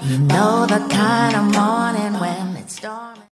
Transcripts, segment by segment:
You know the kind of morning when it's storming.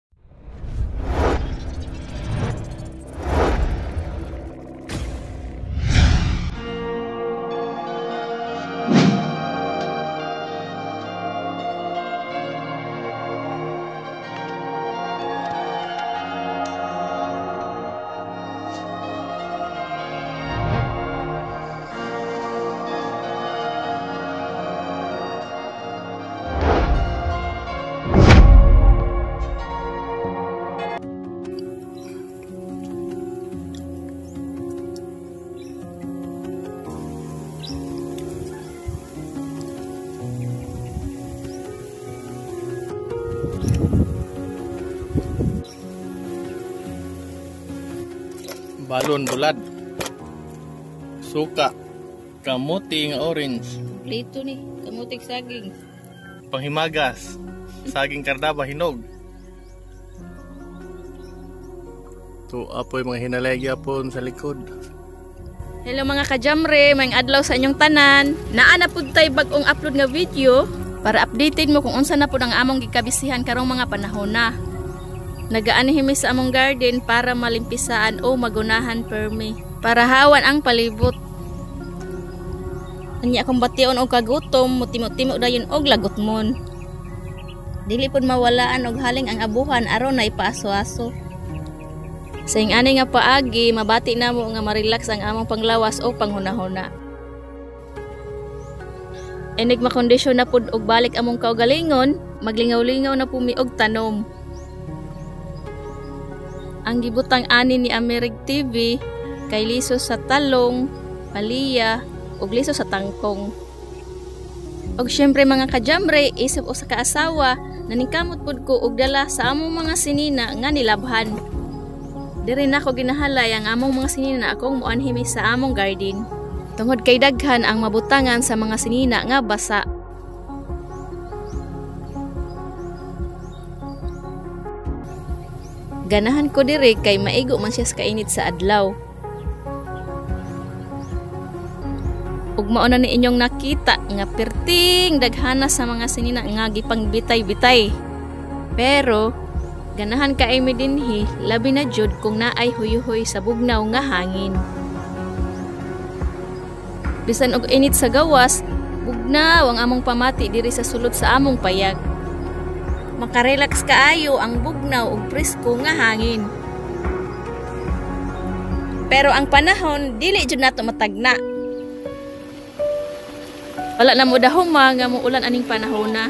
Balon bulad, suka, kamuti nga orange, Plito ni, kamutik saging. panghimagas, saging kardaba hinog. To apoy mga hinalegya po sa likod. Hello mga kajamre, mayang adlaw sa inyong tanan. Naa na pud tay bag-ong upload nga video para updated mo kung unsa na pud ang among gikabisihan karong mga panahon na. Nagaanihimi sa among garden para malimpisaan o magunahan permi. Para hawan ang palibot. Anya akong bation og kagutom, mutimo-timo dayon og lagotmon. Dili pud mawalaan og haling ang abuhan aron na ipaaso-aso. Sa ani nga paagi, mabati namo nga ma-relax ang among panglawas o panghunahuna. Enig makondisyon na pud og balik among kaugalingon, maglingaw-lingaw na pumi og tanom. Ang gibutang ani ni Amerig TV kay liso sa talong, paliya, ug liso sa tangkong. Og syempre mga kajamre, isip o sa kaasawa, naningkamot pud ko og dala sa among mga sinina nga nilabhan. Diri na ako ginahalay ang among mga sinina akong muanhimi sa among garden. Tungod kay daghan ang mabutangan sa mga sinina nga basa. Ganahan ko diri kay maigo man siya sa kainit sa adlaw. Ug mao na ni inyong nakita nga perting daghana sa mga sinina nga gipang bitay-bitay. Pero ganahan ka ay dinhi labi na jud kung naay huyuhoy sa bugnaw nga hangin. Bisan og init sa gawas, bugnaw ang among pamati diri sa sulod sa among payag. Makarelax kaayo ang bugnaw ug presko nga hangin. Pero ang panahon dili jud nato matagna. Wala na mo dahuma nga muulan aning panahon na.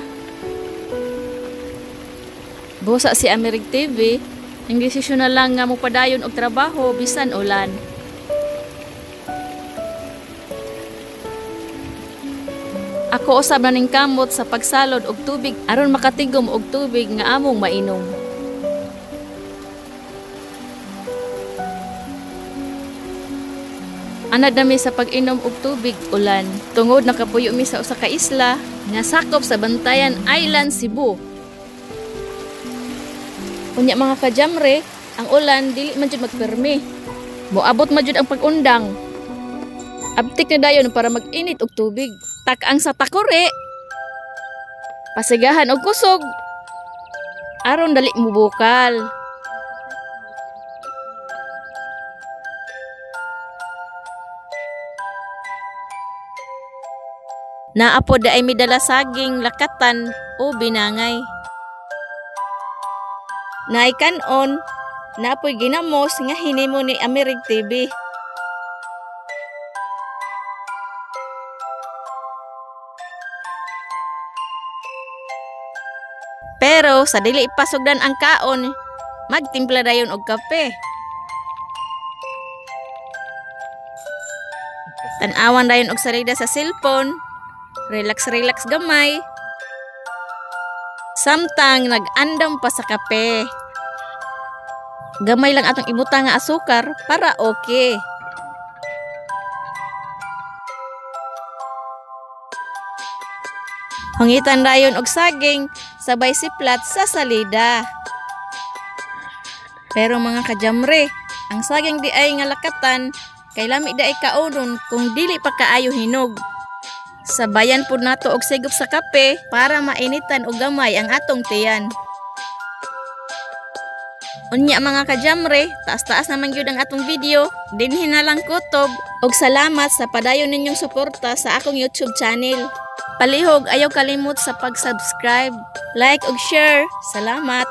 Busa si Amerig TV, ang desisyon na lang nga mo padayon og trabaho bisan ulan. Ako usab na ning kamot sa pagsalod og tubig aron makatigom og tubig nga among mainom. Anad nami sa pag-inom og tubig ulan. Tungod nakapuyo mi sa usa ka isla nga sakop sa Bantayan Island, Cebu. Unya mga kajamre, ang ulan dili man jud magpermi. Moabot man jud ang pag-undang. Abtik na dayon para mag-init og tubig. Tak-ang sa takore. Pasigahan og kusog. Aron dali mo bukal. Naapod ay midala saging, lakatan o binangay. Naikanon, naapoy ginamos nga hinimo ni Amerig TV. Pero sa dili ipasugdan ang kaon, magtimpla dayon og kape. Tan-awan dayon og sarida sa cellphone, relax gamay. Samtang nag-andam pa sa kape. Gamay lang atong ibutang nga asukar para okay. Hungitan dayon og saging sabay siplat sa salida. Pero mga kajamre, Ang saging di ay nga lakatan, kay lami di ay kaunon kung dili pa kaayo hinog. Sabayan pud nato og sigop sa kape para mainitan og gamay ang atong tiyan. Unya mga kajamre, taas-taas naman gyud ang atong video. Dinhi na lang kutob og salamat sa padayon ninyong suporta sa akong YouTube channel. Palihog ayaw kalimot sa pag-subscribe, like ug share. Salamat.